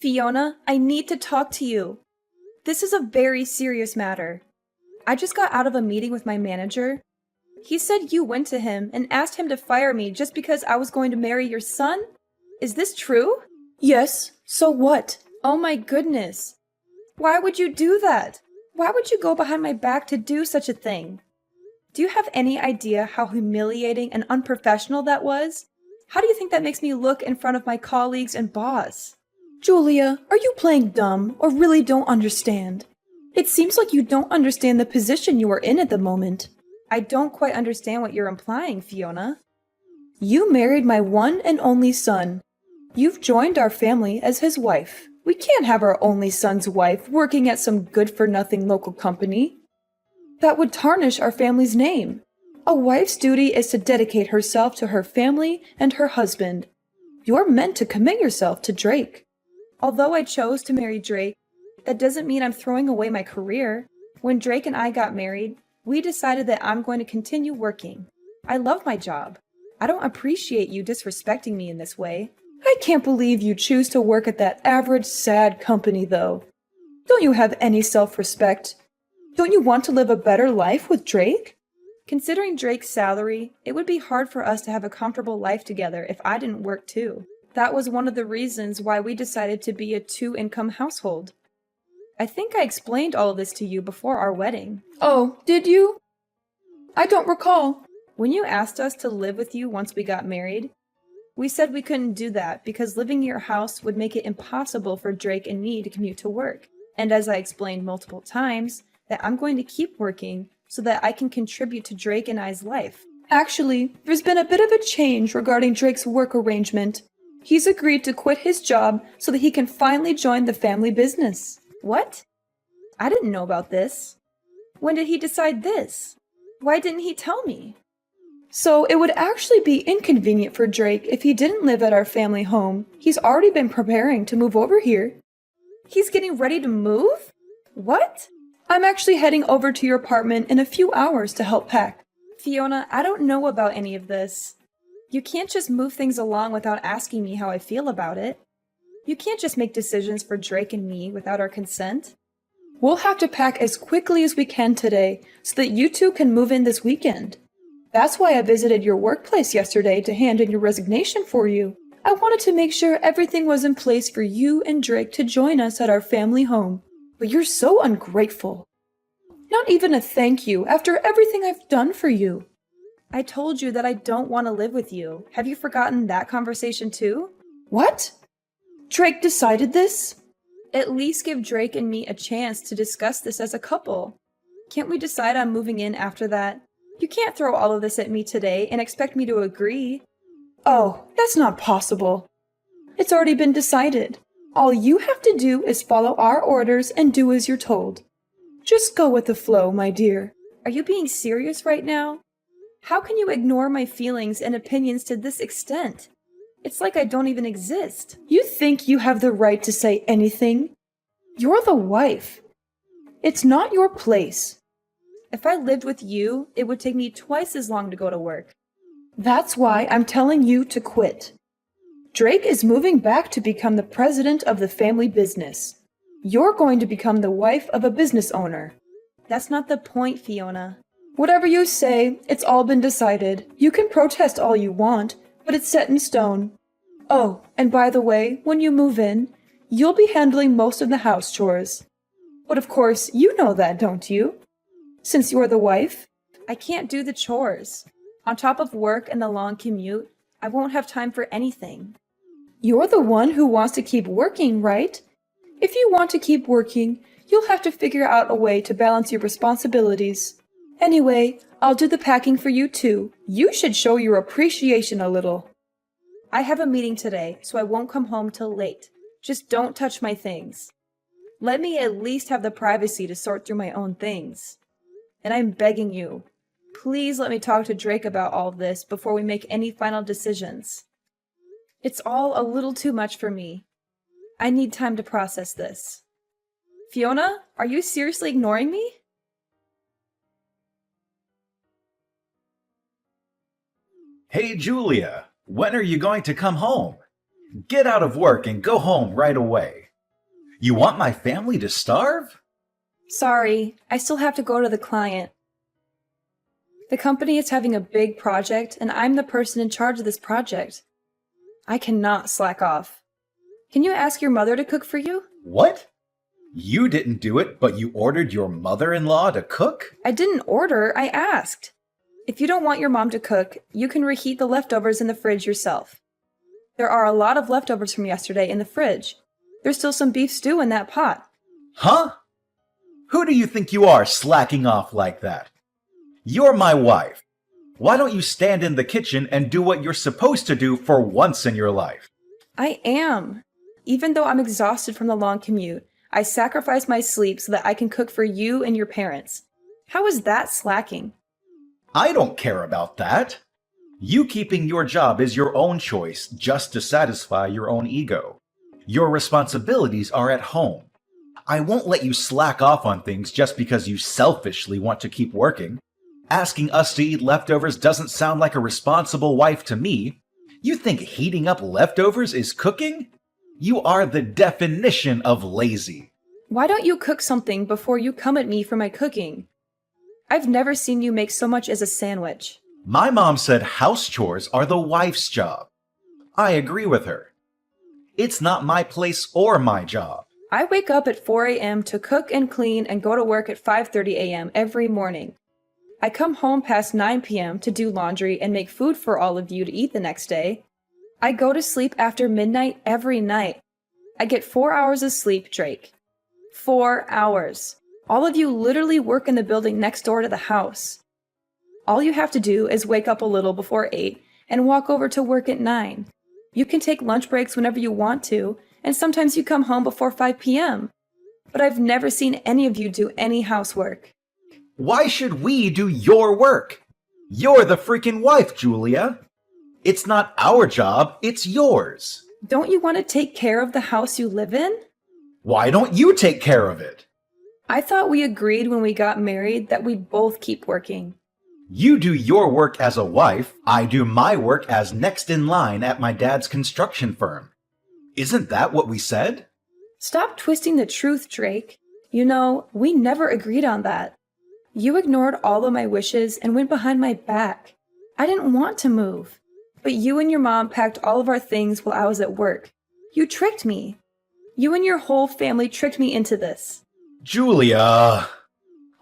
Fiona, I need to talk to you. This is a very serious matter. I just got out of a meeting with my manager. He said you went to him and asked him to fire me just because I was going to marry your son? Is this true? Yes, so what? Oh my goodness. Why would you do that? Why would you go behind my back to do such a thing? Do you have any idea how humiliating and unprofessional that was? How do you think that makes me look in front of my colleagues and boss? Julia, are you playing dumb or really don't understand? It seems like you don't understand the position you are in at the moment. I don't quite understand what you're implying, Fiona. You married my one and only son. You've joined our family as his wife. We can't have our only son's wife working at some good-for-nothing local company. That would tarnish our family's name. A wife's duty is to dedicate herself to her family and her husband. You're meant to commit yourself to Drake. Although I chose to marry Drake, that doesn't mean I'm throwing away my career. When Drake and I got married, we decided that I'm going to continue working. I love my job. I don't appreciate you disrespecting me in this way. I can't believe you choose to work at that average, sad company, though. Don't you have any self-respect? Don't you want to live a better life with Drake? Considering Drake's salary, it would be hard for us to have a comfortable life together if I didn't work too. That was one of the reasons why we decided to be a two-income household. I think I explained all of this to you before our wedding. Oh, did you? I don't recall. When you asked us to live with you once we got married, we said we couldn't do that because living in your house would make it impossible for Drake and me to commute to work. And as I explained multiple times, that I'm going to keep working so that I can contribute to Drake and I's life. Actually, there's been a bit of a change regarding Drake's work arrangement. He's agreed to quit his job so that he can finally join the family business. What? I didn't know about this. When did he decide this? Why didn't he tell me? So it would actually be inconvenient for Drake if he didn't live at our family home. He's already been preparing to move over here. He's getting ready to move? What? I'm actually heading over to your apartment in a few hours to help pack. Fiona, I don't know about any of this. You can't just move things along without asking me how I feel about it. You can't just make decisions for Drake and me without our consent. We'll have to pack as quickly as we can today so that you two can move in this weekend. That's why I visited your workplace yesterday to hand in your resignation for you. I wanted to make sure everything was in place for you and Drake to join us at our family home. But you're so ungrateful. Not even a thank you after everything I've done for you. I told you that I don't want to live with you. Have you forgotten that conversation too? What? Drake decided this? At least give Drake and me a chance to discuss this as a couple. Can't we decide on moving in after that? You can't throw all of this at me today and expect me to agree. Oh, that's not possible. It's already been decided. All you have to do is follow our orders and do as you're told. Just go with the flow, my dear. Are you being serious right now? How can you ignore my feelings and opinions to this extent? It's like I don't even exist. You think you have the right to say anything? You're the wife. It's not your place. If I lived with you, it would take me twice as long to go to work. That's why I'm telling you to quit. Drake is moving back to become the president of the family business. You're going to become the wife of a business owner. That's not the point, Fiona. Whatever you say, it's all been decided. You can protest all you want, but it's set in stone. Oh, and by the way, when you move in, you'll be handling most of the house chores. But of course, you know that, don't you? Since you're the wife. I can't do the chores. On top of work and the long commute, I won't have time for anything. You're the one who wants to keep working, right? If you want to keep working, you'll have to figure out a way to balance your responsibilities. Anyway, I'll do the packing for you too. You should show your appreciation a little. I have a meeting today, so I won't come home till late. Just don't touch my things. Let me at least have the privacy to sort through my own things. And I'm begging you, please let me talk to Drake about all this before we make any final decisions. It's all a little too much for me. I need time to process this. Fiona, are you seriously ignoring me? Hey, Julia, when are you going to come home? Get out of work and go home right away. You want my family to starve? Sorry, I still have to go to the client. The company is having a big project, and I'm the person in charge of this project. I cannot slack off. Can you ask your mother to cook for you? What? You didn't do it, but you ordered your mother-in-law to cook? I didn't order, I asked. If you don't want your mom to cook, you can reheat the leftovers in the fridge yourself. There are a lot of leftovers from yesterday in the fridge. There's still some beef stew in that pot. Huh? Who do you think you are slacking off like that? You're my wife. Why don't you stand in the kitchen and do what you're supposed to do for once in your life? I am. Even though I'm exhausted from the long commute, I sacrifice my sleep so that I can cook for you and your parents. How is that slacking? I don't care about that. You keeping your job is your own choice just to satisfy your own ego. Your responsibilities are at home. I won't let you slack off on things just because you selfishly want to keep working. Asking us to eat leftovers doesn't sound like a responsible wife to me. You think heating up leftovers is cooking? You are the definition of lazy. Why don't you cook something before you come at me for my cooking? I've never seen you make so much as a sandwich. My mom said house chores are the wife's job. I agree with her. It's not my place or my job. I wake up at 4 a.m. to cook and clean and go to work at 5:30 a.m. every morning. I come home past 9 p.m. to do laundry and make food for all of you to eat the next day. I go to sleep after midnight every night. I get 4 hours of sleep, Drake. 4 hours. All of you literally work in the building next door to the house. All you have to do is wake up a little before 8 and walk over to work at 9. You can take lunch breaks whenever you want to, and sometimes you come home before 5 p.m. But I've never seen any of you do any housework. Why should we do your work? You're the freaking wife, Julia. It's not our job, it's yours. Don't you want to take care of the house you live in? Why don't you take care of it? I thought we agreed when we got married that we'd both keep working. You do your work as a wife, I do my work as next in line at my dad's construction firm. Isn't that what we said? Stop twisting the truth, Drake. You know, we never agreed on that. You ignored all of my wishes and went behind my back. I didn't want to move. But you and your mom packed all of our things while I was at work. You tricked me. You and your whole family tricked me into this. Julia,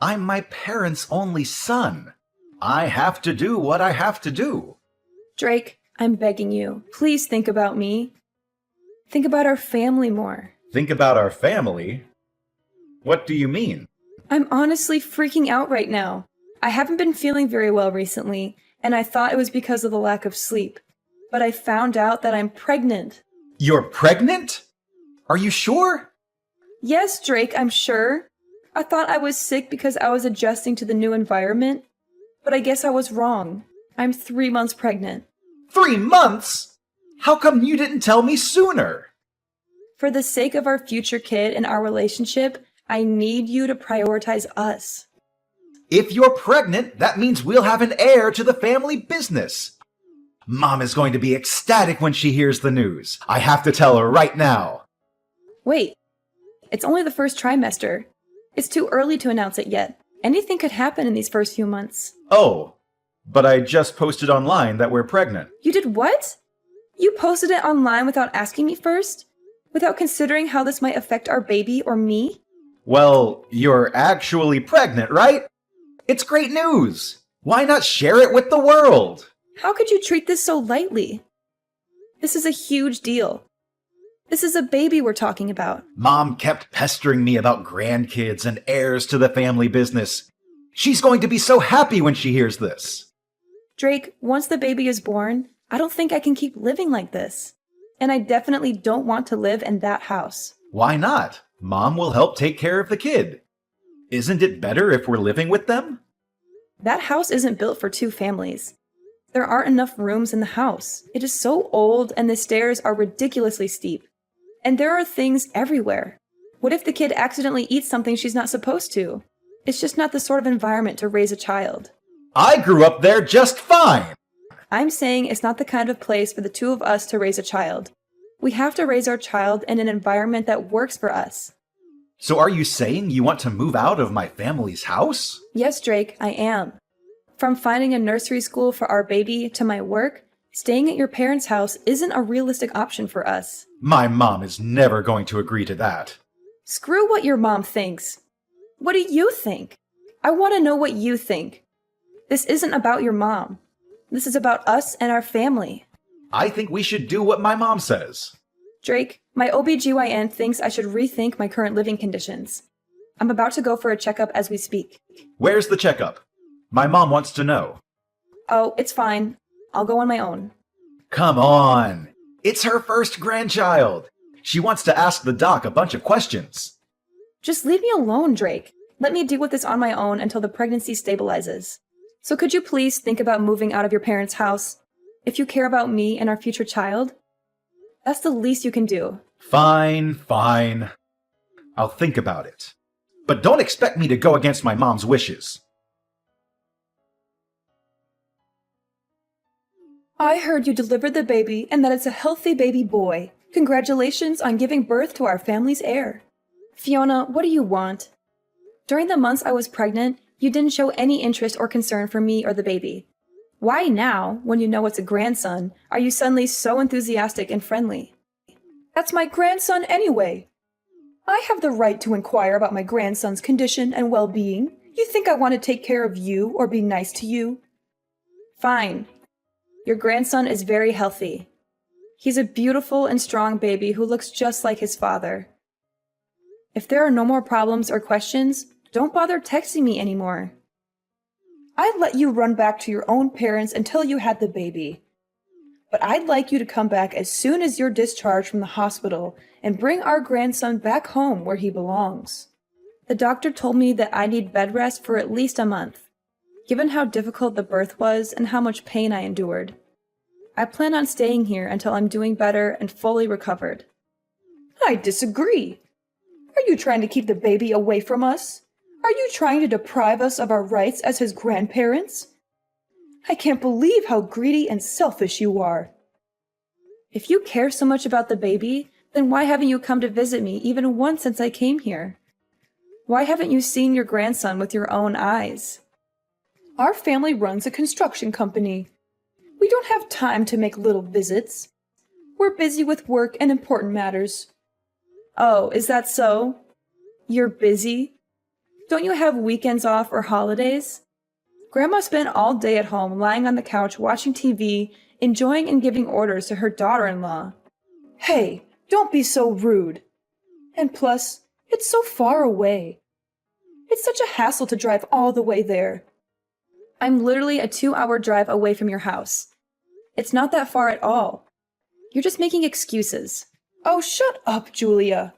I'm my parents' only son. I have to do what I have to do. Drake, I'm begging you, please think about me. Think about our family more. Think about our family? What do you mean? I'm honestly freaking out right now. I haven't been feeling very well recently, and I thought it was because of the lack of sleep. But I found out that I'm pregnant. You're pregnant? Are you sure? Yes, Drake, I'm sure. I thought I was sick because I was adjusting to the new environment. But I guess I was wrong. I'm 3 months pregnant. 3 months? How come you didn't tell me sooner? For the sake of our future kid and our relationship, I need you to prioritize us. If you're pregnant, that means we'll have an heir to the family business. Mom is going to be ecstatic when she hears the news. I have to tell her right now. Wait, it's only the first trimester. It's too early to announce it yet. Anything could happen in these first few months. Oh, but I just posted online that we're pregnant. You did what? You posted it online without asking me first? Without considering how this might affect our baby or me? Well, you're actually pregnant, right? It's great news. Why not share it with the world? How could you treat this so lightly? This is a huge deal. This is a baby we're talking about. Mom kept pestering me about grandkids and heirs to the family business. She's going to be so happy when she hears this. Drake, once the baby is born, I don't think I can keep living like this. And I definitely don't want to live in that house. Why not? Mom will help take care of the kid. Isn't it better if we're living with them? That house isn't built for 2 families. There aren't enough rooms in the house. It is so old and the stairs are ridiculously steep. And there are things everywhere. What if the kid accidentally eats something she's not supposed to? It's just not the sort of environment to raise a child. I grew up there just fine. I'm saying it's not the kind of place for the 2 of us to raise a child. We have to raise our child in an environment that works for us. So are you saying you want to move out of my family's house? Yes, Drake, I am. From finding a nursery school for our baby to my work, staying at your parents' house isn't a realistic option for us. My mom is never going to agree to that. Screw what your mom thinks. What do you think? I want to know what you think. This isn't about your mom. This is about us and our family. I think we should do what my mom says. Drake, my OBGYN thinks I should rethink my current living conditions. I'm about to go for a checkup as we speak. Where's the checkup? My mom wants to know. Oh, it's fine. I'll go on my own. Come on. It's her first grandchild. She wants to ask the doc a bunch of questions. Just leave me alone, Drake. Let me deal with this on my own until the pregnancy stabilizes. So could you please think about moving out of your parents' house? If you care about me and our future child, that's the least you can do. Fine. I'll think about it. But don't expect me to go against my mom's wishes. I heard you delivered the baby and that it's a healthy baby boy. Congratulations on giving birth to our family's heir. Fiona, what do you want? During the months I was pregnant, you didn't show any interest or concern for me or the baby. Why now, when you know it's a grandson, are you suddenly so enthusiastic and friendly? That's my grandson anyway. I have the right to inquire about my grandson's condition and well-being. You think I want to take care of you or be nice to you? Fine. Your grandson is very healthy. He's a beautiful and strong baby who looks just like his father. If there are no more problems or questions, don't bother texting me anymore. I'd let you run back to your own parents until you had the baby. But I'd like you to come back as soon as you're discharged from the hospital and bring our grandson back home where he belongs. The doctor told me that I need bed rest for at least a month, given how difficult the birth was and how much pain I endured. I plan on staying here until I'm doing better and fully recovered. I disagree. Are you trying to keep the baby away from us? Are you trying to deprive us of our rights as his grandparents? I can't believe how greedy and selfish you are. If you care so much about the baby, then why haven't you come to visit me even once since I came here? Why haven't you seen your grandson with your own eyes? Our family runs a construction company. We don't have time to make little visits. We're busy with work and important matters. Oh, is that so? You're busy? Don't you have weekends off or holidays? Grandma spent all day at home lying on the couch watching TV, enjoying and giving orders to her daughter-in-law. Hey, don't be so rude. And plus, it's so far away. It's such a hassle to drive all the way there. I'm literally a 2-hour drive away from your house. It's not that far at all. You're just making excuses. Oh, shut up, Julia.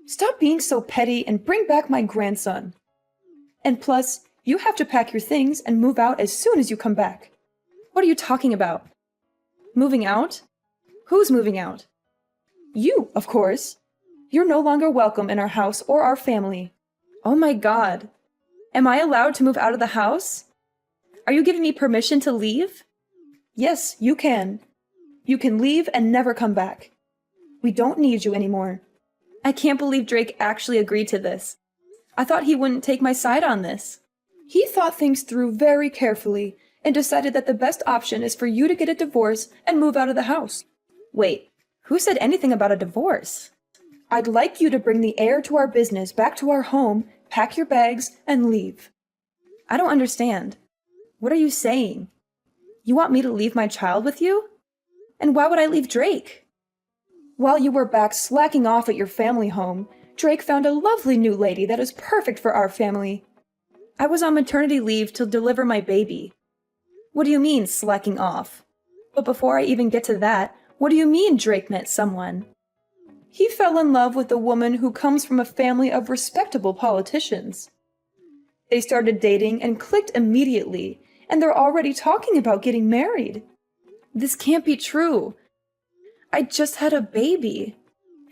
Stop being so petty and bring back my grandson. And plus, you have to pack your things and move out as soon as you come back. What are you talking about? Moving out? Who's moving out? You, of course. You're no longer welcome in our house or our family. Oh my God. Am I allowed to move out of the house? Are you giving me permission to leave? Yes, you can. You can leave and never come back. We don't need you anymore. I can't believe Drake actually agreed to this. I thought he wouldn't take my side on this. He thought things through very carefully and decided that the best option is for you to get a divorce and move out of the house. Wait, who said anything about a divorce? I'd like you to bring the heir to our business back to our home, pack your bags, and leave. I don't understand. What are you saying? You want me to leave my child with you? And why would I leave Drake? While you were back slacking off at your family home, Drake found a lovely new lady that is perfect for our family. I was on maternity leave to deliver my baby. What do you mean, slacking off? But before I even get to that, what do you mean Drake met someone? He fell in love with a woman who comes from a family of respectable politicians. They started dating and clicked immediately, and they're already talking about getting married. This can't be true. I just had a baby.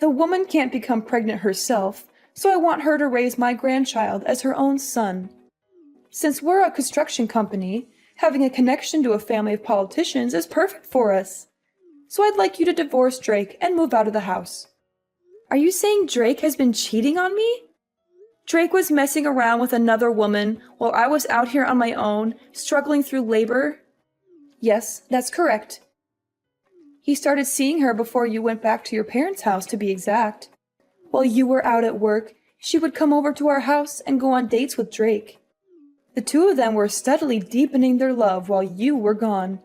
The woman can't become pregnant herself, so I want her to raise my grandchild as her own son. Since we're a construction company, having a connection to a family of politicians is perfect for us. so I'd like you to divorce Drake and move out of the house. Are you saying Drake has been cheating on me? Drake was messing around with another woman while I was out here on my own, struggling through labor? Yes, that's correct. He started seeing her before you went back to your parents' house, to be exact. While you were out at work, she would come over to our house and go on dates with Drake. The two of them were steadily deepening their love while you were gone.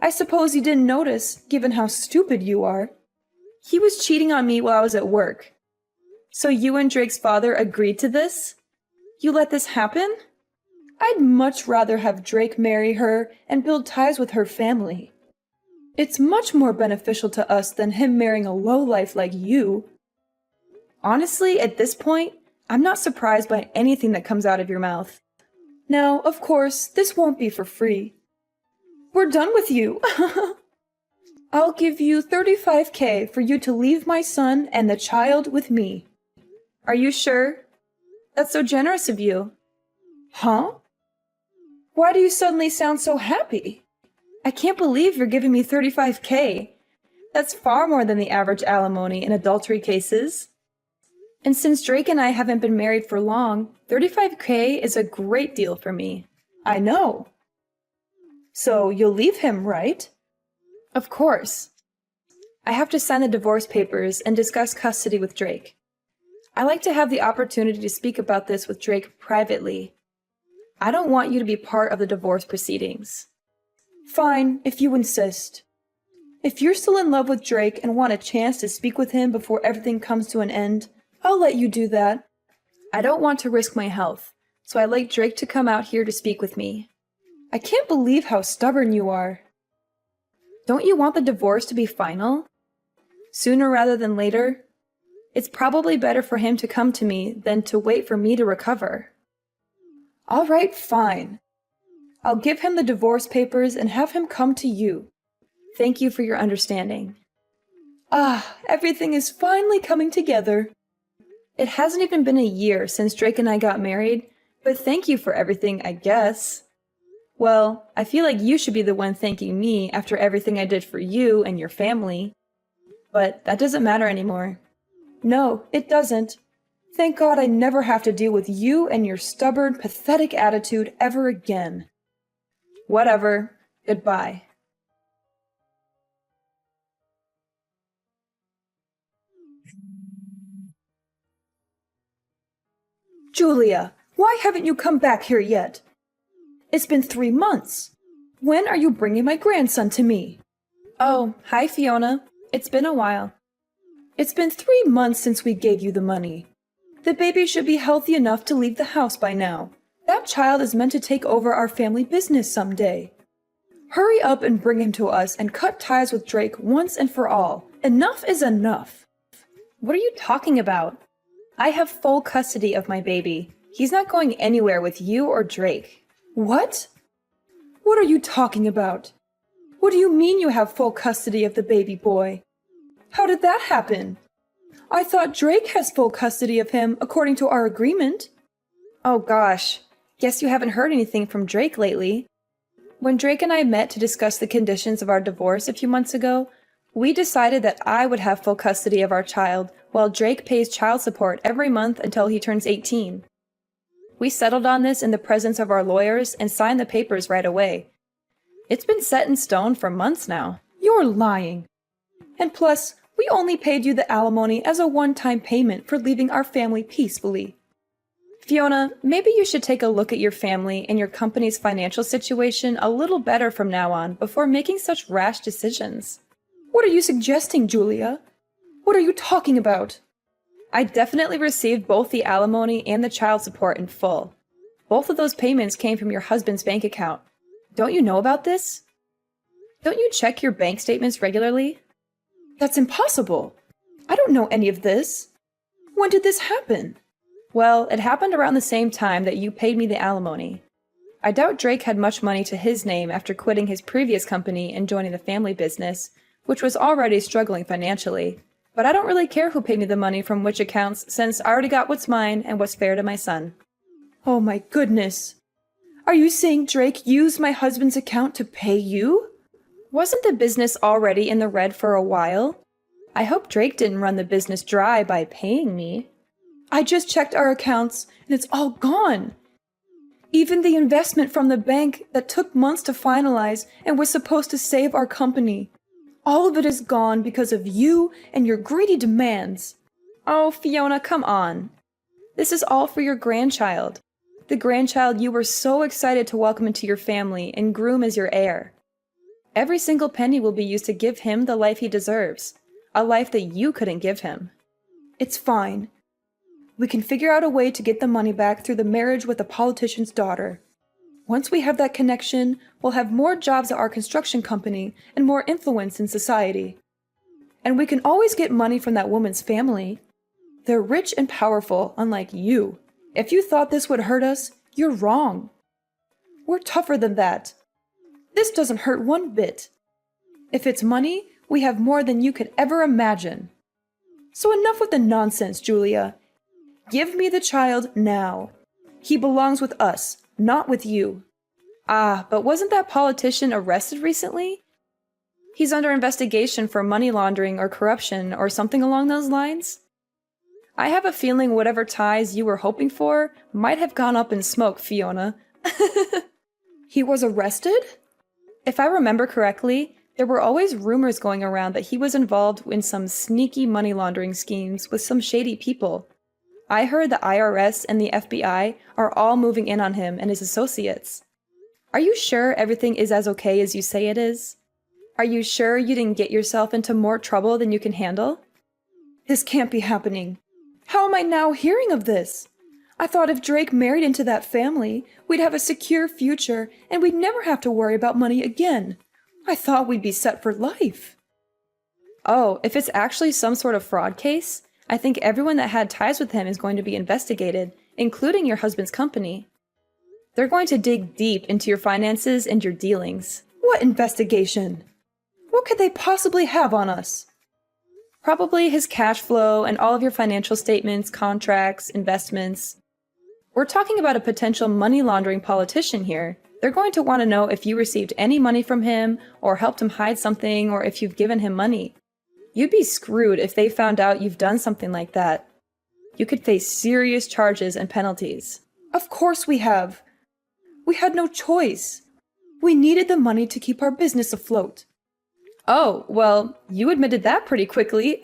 I suppose you didn't notice, given how stupid you are. He was cheating on me while I was at work. So you and Drake's father agreed to this? You let this happen? I'd much rather have Drake marry her and build ties with her family. It's much more beneficial to us than him marrying a lowlife like you. Honestly, at this point, I'm not surprised by anything that comes out of your mouth. Now, of course, this won't be for free. We're done with you. I'll give you $35,000 for you to leave my son and the child with me. Are you sure? That's so generous of you. Huh? Why do you suddenly sound so happy? I can't believe you're giving me $35,000. That's far more than the average alimony in adultery cases. And since Drake and I haven't been married for long, $35,000 is a great deal for me. I know. So you'll leave him, right? Of course. I have to sign the divorce papers and discuss custody with Drake. I like to have the opportunity to speak about this with Drake privately. I don't want you to be part of the divorce proceedings. Fine, if you insist. If you're still in love with Drake and want a chance to speak with him before everything comes to an end, I'll let you do that. I don't want to risk my health, so I'd like Drake to come out here to speak with me. I can't believe how stubborn you are. Don't you want the divorce to be final? Sooner rather than later? It's probably better for him to come to me than to wait for me to recover. All right, fine. I'll give him the divorce papers and have him come to you. Thank you for your understanding. Ah, everything is finally coming together. It hasn't even been a year since Drake and I got married, but thank you for everything, I guess. Well, I feel like you should be the one thanking me after everything I did for you and your family. But that doesn't matter anymore. No, it doesn't. Thank God I never have to deal with you and your stubborn, pathetic attitude ever again. Whatever. Goodbye. Julia, why haven't you come back here yet? It's been 3 months. When are you bringing my grandson to me? Oh, hi Fiona. It's been a while. It's been 3 months since we gave you the money. The baby should be healthy enough to leave the house by now. That child is meant to take over our family business someday. Hurry up and bring him to us and cut ties with Drake once and for all. Enough is enough. What are you talking about? I have full custody of my baby. He's not going anywhere with you or Drake. What? What are you talking about? What do you mean you have full custody of the baby boy? How did that happen? I thought Drake has full custody of him according to our agreement. Oh gosh, guess you haven't heard anything from Drake lately. When Drake and I met to discuss the conditions of our divorce a few months ago, we decided that I would have full custody of our child while Drake pays child support every month until he turns 18. We settled on this in the presence of our lawyers and signed the papers right away. It's been set in stone for months now. You're lying. And plus, we only paid you the alimony as a one-time payment for leaving our family peacefully. Fiona, maybe you should take a look at your family and your company's financial situation a little better from now on before making such rash decisions. What are you suggesting, Julia? What are you talking about? I definitely received both the alimony and the child support in full. Both of those payments came from your husband's bank account. Don't you know about this? Don't you check your bank statements regularly? That's impossible. I don't know any of this. When did this happen? Well, it happened around the same time that you paid me the alimony. I doubt Drake had much money to his name after quitting his previous company and joining the family business, which was already struggling financially. But I don't really care who paid me the money from which accounts, since I already got what's mine and what's fair to my son. Oh my goodness. Are you saying Drake used my husband's account to pay you? Wasn't the business already in the red for a while? I hope Drake didn't run the business dry by paying me. I just checked our accounts and it's all gone. Even the investment from the bank that took months to finalize and was supposed to save our company. All of it is gone because of you and your greedy demands. Oh, Fiona, come on. This is all for your grandchild. The grandchild you were so excited to welcome into your family and groom as your heir. Every single penny will be used to give him the life he deserves. A life that you couldn't give him. It's fine. We can figure out a way to get the money back through the marriage with the politician's daughter. Once we have that connection, we'll have more jobs at our construction company and more influence in society. And we can always get money from that woman's family. They're rich and powerful, unlike you. If you thought this would hurt us, you're wrong. We're tougher than that. This doesn't hurt one bit. If it's money, we have more than you could ever imagine. So enough with the nonsense, Julia. Give me the child now. He belongs with us, not with you. Ah, but wasn't that politician arrested recently? He's under investigation for money laundering or corruption or something along those lines. I have a feeling whatever ties you were hoping for might have gone up in smoke, Fiona. He was arrested? If I remember correctly, there were always rumors going around that he was involved in some sneaky money laundering schemes with some shady people. I heard the IRS and the FBI are all moving in on him and his associates. Are you sure everything is as okay as you say it is? Are you sure you didn't get yourself into more trouble than you can handle? This can't be happening. How am I now hearing of this? I thought if Drake married into that family, we'd have a secure future and we'd never have to worry about money again. I thought we'd be set for life. Oh, if it's actually some sort of fraud case, I think everyone that had ties with him is going to be investigated, including your husband's company. They're going to dig deep into your finances and your dealings. What investigation? What could they possibly have on us? Probably his cash flow and all of your financial statements, contracts, investments. We're talking about a potential money laundering politician here. They're going to want to know if you received any money from him, or helped him hide something, or if you've given him money. You'd be screwed if they found out you've done something like that. You could face serious charges and penalties. Of course we have. We had no choice. We needed the money to keep our business afloat. Oh, well, you admitted that pretty quickly.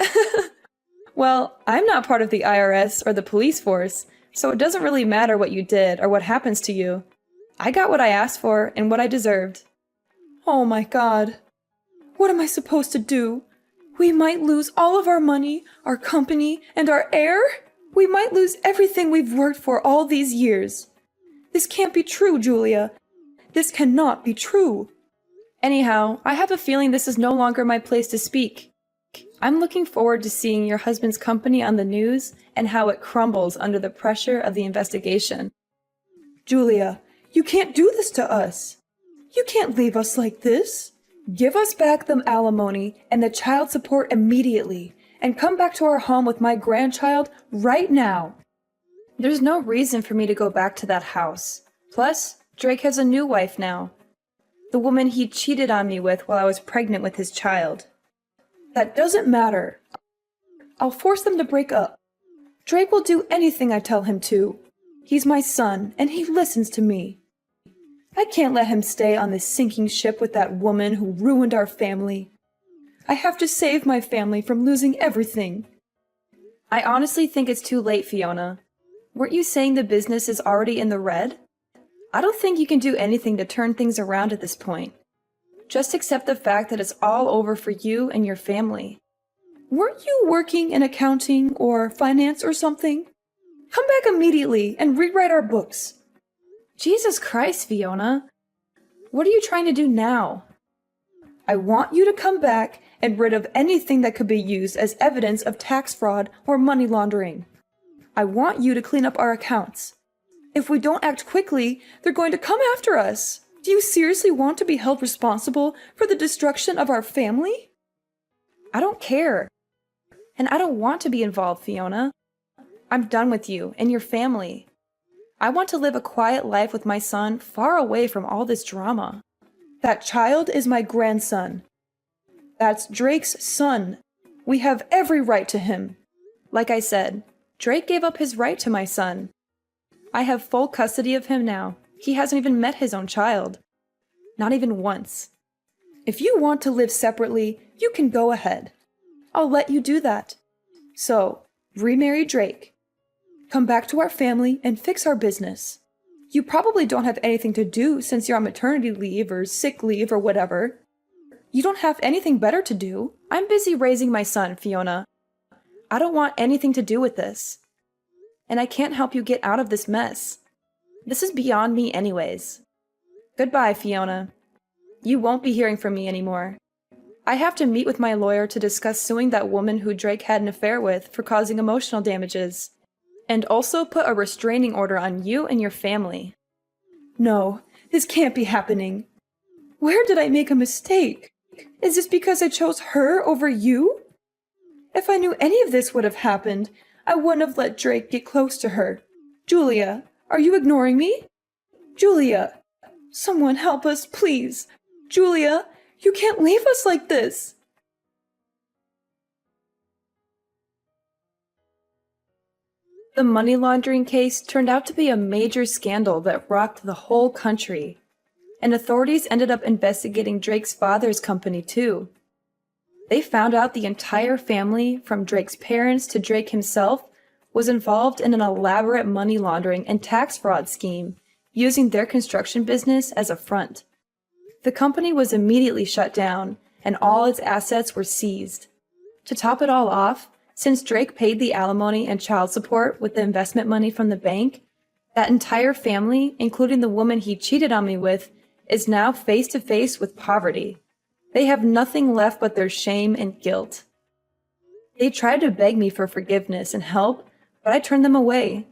Well, I'm not part of the IRS or the police force, so it doesn't really matter what you did or what happens to you. I got what I asked for and what I deserved. Oh my God. What am I supposed to do? We might lose all of our money, our company, and our heir? We might lose everything we've worked for all these years. This can't be true, Julia. This cannot be true. Anyhow, I have a feeling this is no longer my place to speak. I'm looking forward to seeing your husband's company on the news and how it crumbles under the pressure of the investigation. Julia, you can't do this to us. You can't leave us like this. Give us back the alimony and the child support immediately, and come back to our home with my grandchild right now. There's no reason for me to go back to that house. Plus, Drake has a new wife now. The woman he cheated on me with while I was pregnant with his child. That doesn't matter. I'll force them to break up. Drake will do anything I tell him to. He's my son, and he listens to me. I can't let him stay on this sinking ship with that woman who ruined our family. I have to save my family from losing everything. I honestly think it's too late, Fiona. Weren't you saying the business is already in the red? I don't think you can do anything to turn things around at this point. Just accept the fact that it's all over for you and your family. Weren't you working in accounting or finance or something? Come back immediately and rewrite our books. Jesus Christ, Fiona. What are you trying to do now? I want you to come back and rid of anything that could be used as evidence of tax fraud or money laundering. I want you to clean up our accounts. If we don't act quickly, they're going to come after us. Do you seriously want to be held responsible for the destruction of our family? I don't care. And I don't want to be involved, Fiona. I'm done with you and your family. I want to live a quiet life with my son far away from all this drama. That child is my grandson. That's Drake's son. We have every right to him. Like I said, Drake gave up his right to my son. I have full custody of him now. He hasn't even met his own child. Not even once. If you want to live separately, you can go ahead. I'll let you do that. So, remarry Drake. Come back to our family and fix our business. You probably don't have anything to do since you're on maternity leave or sick leave or whatever. You don't have anything better to do. I'm busy raising my son, Fiona. I don't want anything to do with this. And I can't help you get out of this mess. This is beyond me anyways. Goodbye, Fiona. You won't be hearing from me anymore. I have to meet with my lawyer to discuss suing that woman who Drake had an affair with for causing emotional damages, and also put a restraining order on you and your family. No, this can't be happening. Where did I make a mistake? Is this because I chose her over you? If I knew any of this would have happened, I wouldn't have let Drake get close to her. Julia, are you ignoring me? Julia, someone help us, please. Julia, you can't leave us like this. The money laundering case turned out to be a major scandal that rocked the whole country, and authorities ended up investigating Drake's father's company too. They found out the entire family, from Drake's parents to Drake himself, was involved in an elaborate money laundering and tax fraud scheme, using their construction business as a front. The company was immediately shut down, and all its assets were seized. To top it all off, since Drake paid the alimony and child support with the investment money from the bank, that entire family, including the woman he cheated on me with, is now face to face with poverty. They have nothing left but their shame and guilt. They tried to beg me for forgiveness and help, but I turned them away.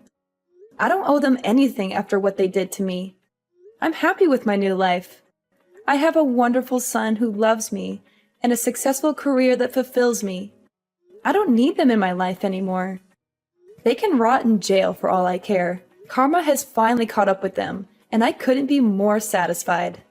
I don't owe them anything after what they did to me. I'm happy with my new life. I have a wonderful son who loves me and a successful career that fulfills me. I don't need them in my life anymore. They can rot in jail for all I care. Karma has finally caught up with them, and I couldn't be more satisfied.